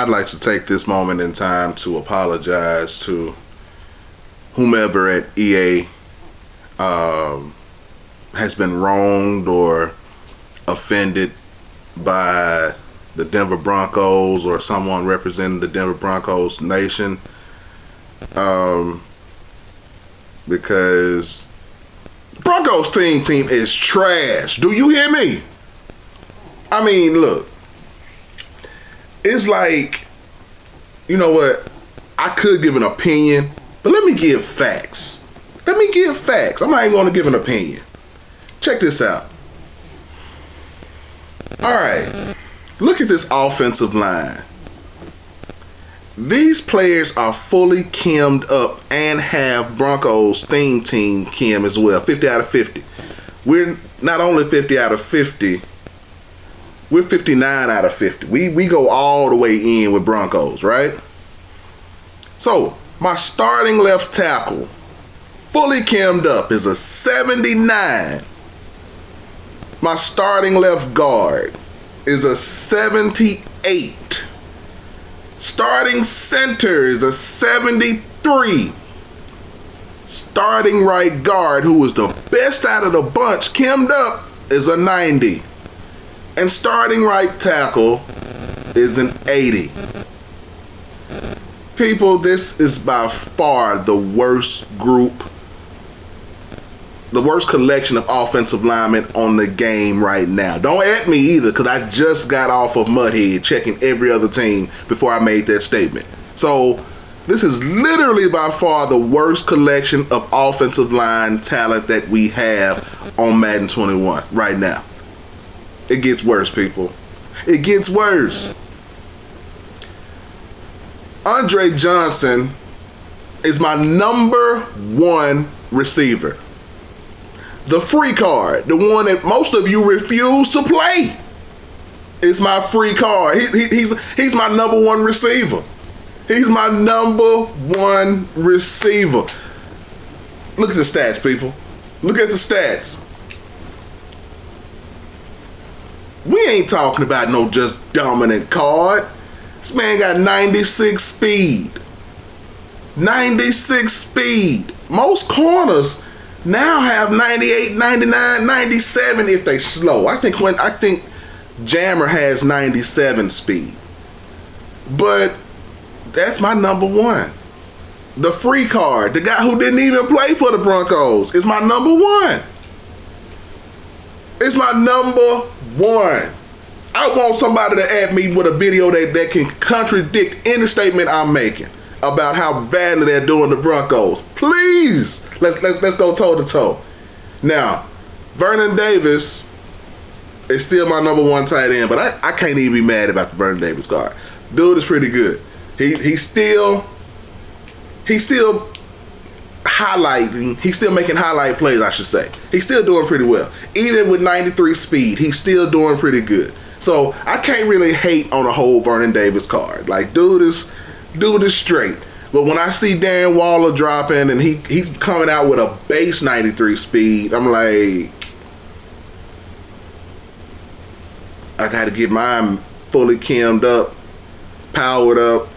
I'd like to take this moment in time to apologize to whomever at EA has been wronged or offended by the Denver Broncos or someone representing the Denver Broncos nation, because Broncos team is trash. Do you hear me? I mean, look, it's like, you know what? I could give an opinion, but let me give facts. I'm not even going to give an opinion. Check this out. All right. Look at this offensive line. These players are fully chemmed up and have Broncos theme team chem as well. 50 out of 50. We're not only 50 out of 50, we're 59 out of 50. We go all the way in with Broncos, right? So, my starting left tackle, fully chemmed up, is a 79. My starting left guard is a 78. Starting center is a 73. Starting right guard, who was the best out of the bunch, chemmed up, is a 90. And starting right tackle is an 80. People, this is by far the worst group, the worst collection of offensive linemen on the game right now. Don't at me either, because I just got off of MUT checking every other team before I made that statement. So this is literally by far the worst collection of offensive line talent that we have on Madden 21 right now. It gets worse, people. It gets worse. Andre Johnson is my number one receiver. The free card, the one that most of you refuse to play, is my free card. He's my number one receiver. He's my number one receiver. Look at the stats, people. Look at the stats. We ain't talking about no just dominant card. This man got 96 speed. 96 speed. Most corners now have 98, 99, 97 if they slow. I think Jammer has 97 speed. But that's my number one. The free card, the guy who didn't even play for the Broncos, is my number one. It's my number one. I want somebody to add me with a video that can contradict any statement I'm making about how badly they're doing the Broncos. Please, let's go toe to toe. Now, Vernon Davis is still my number one tight end, but I can't even be mad about the Vernon Davis guard. Dude is pretty good. He's still highlighting. He's still making highlight plays, I should say. He's still doing pretty well. Even with 93 speed, he's still doing pretty good. So I can't really hate on the whole Vernon Davis card. Like, dude is straight. But when I see Darren Waller dropping and he's coming out with a base 93 speed, I'm like, I got to get mine fully chemmed up, powered up,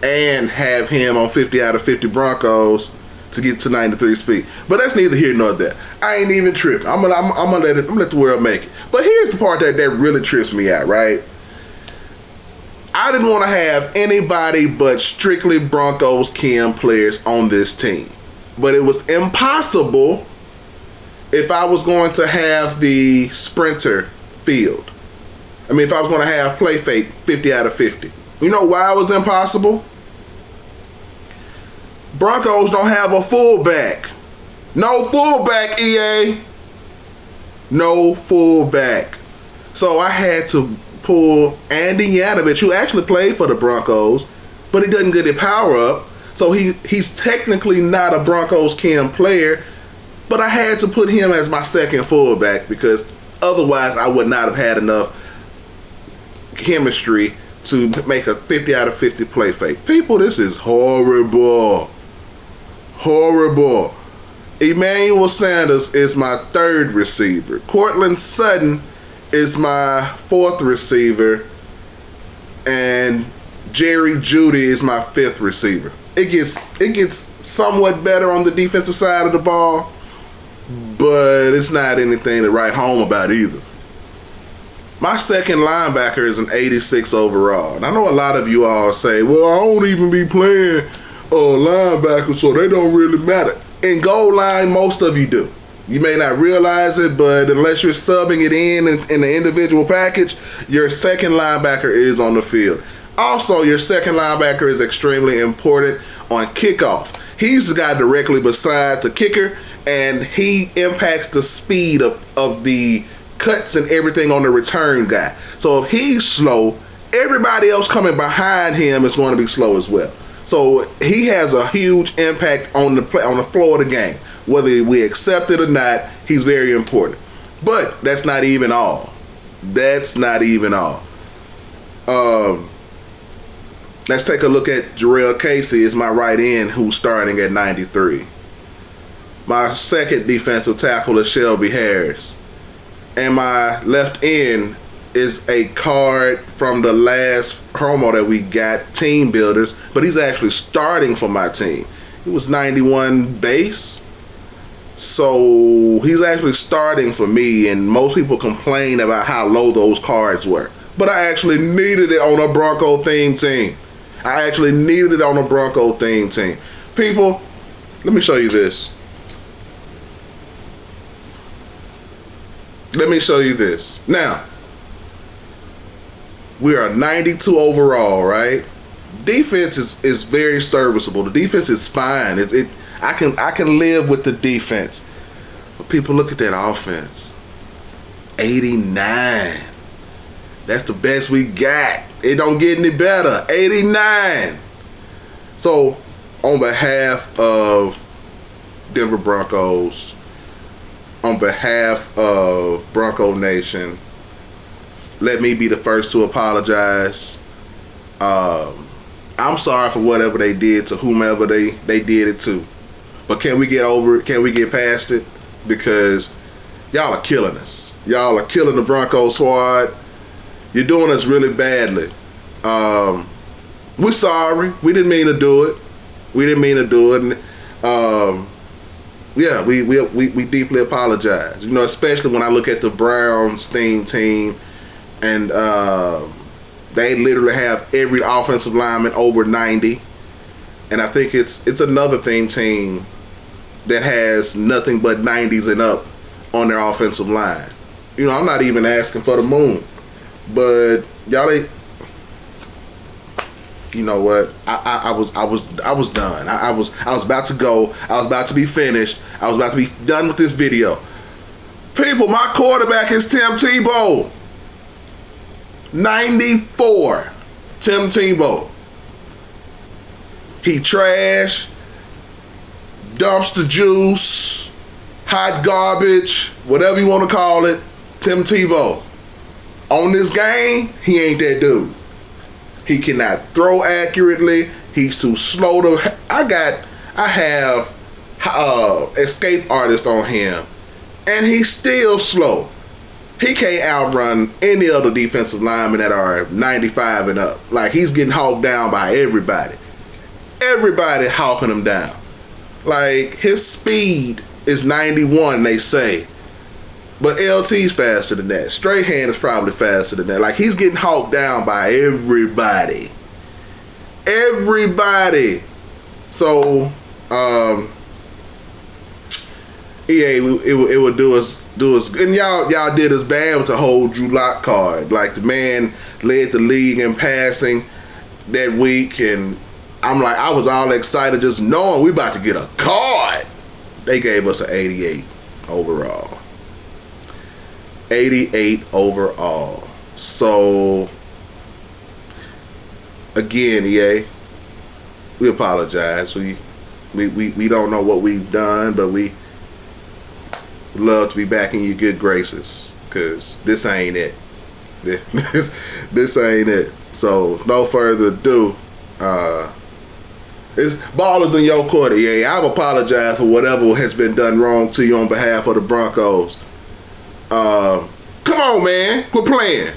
and have him on 50 out of 50 Broncos to get to 93 speed. But that's neither here nor there. I ain't even tripping. I'm gonna let the world make it. But here's the part that really trips me out, right? I didn't want to have anybody but strictly Broncos chem players on this team. But it was impossible if I was going to have the sprinter field. I mean, if I was going to have play fake 50 out of 50. You know why it was impossible? Broncos don't have a fullback. No fullback, EA. No fullback. So I had to pull Andy Yanovich, who actually played for the Broncos, but he doesn't get the power up. So he's technically not a Broncos chem player, but I had to put him as my second fullback because otherwise I would not have had enough chemistry to make a 50 out of 50 play fake. People, this is horrible. Horrible. Emmanuel Sanders is my third receiver. Cortland Sutton is my fourth receiver. And Jerry Jeudy is my 5th receiver. It gets somewhat better on the defensive side of the ball, but it's not anything to write home about either. My 2nd linebacker is an 86 overall. And I know a lot of you all say, well, I don't even be playing linebacker, so they don't really matter. In goal line, most of you do. You may not realize it, but unless you're subbing it in the individual package, your 2nd linebacker is on the field. Also, your 2nd linebacker is extremely important on kickoff. He's the guy directly beside the kicker, and he impacts the speed of the cuts and everything on the return guy. So if he's slow, everybody else coming behind him is going to be slow as well. So he has a huge impact on the floor of the game. Whether we accept it or not, he's very important. But that's not even all. That's not even all. Let's take a look at Jarrell Casey. Is my right end who's starting at 93. My 2nd defensive tackle is Shelby Harris. And my left end is a card from the last promo that we got, Team Builders, but he's actually starting for my team. He was 91 base, so he's actually starting for me, and most people complain about how low those cards were. But I actually needed it on a Bronco themed team. People, let me show you this. Now, we are 92 overall, right? Defense is very serviceable. The defense is fine. I can live with the defense. But people, look at that offense. 89. That's the best we got. It don't get any better. 89. So, on behalf of Denver Broncos, on behalf of Bronco Nation, let me be the first to apologize. I'm sorry for whatever they did to whomever they did it to. But can we get over it? Can we get past it? Because y'all are killing us. Y'all are killing the Bronco squad. You're doing us really badly. We're sorry. We didn't mean to do it. Yeah, we deeply apologize. You know, especially when I look at the Browns team, and they literally have every offensive lineman over 90, and I think it's another team that has nothing but 90s and up on their offensive line. You know, I'm not even asking for the moon, but y'all ain't. You know what? I was done. I was about to go. I was about to be finished. I was about to be done with this video. People, my quarterback is Tim Tebow. 94. Tim Tebow. He trash, dumpster juice, hot garbage, whatever you want to call it. Tim Tebow. On this game, he ain't that dude. He cannot throw accurately. He's too slow to. I have escape artist on him, and he's still slow. He can't outrun any other defensive linemen that are 95 and up. Like, he's getting hawked down by everybody. Everybody hawking him down. Like, his speed is 91, they say. But LT's faster than that. Straight hand is probably faster than that. Like, he's getting hawked down by everybody. Everybody. So, EA, it would do us, and y'all did us bad with the whole Drew Lock card. Like, the man led the league in passing that week, and I'm like, I was all excited just knowing we about to get a card. They gave us an 88 overall. 88 overall. So, again, EA, we apologize. We don't know what we've done, but we love to be back in your good graces, because this ain't it. This ain't it. So, no further ado. It's ballers in your court, EA. I've apologized for whatever has been done wrong to you on behalf of the Broncos. Come on, man. Quit playing.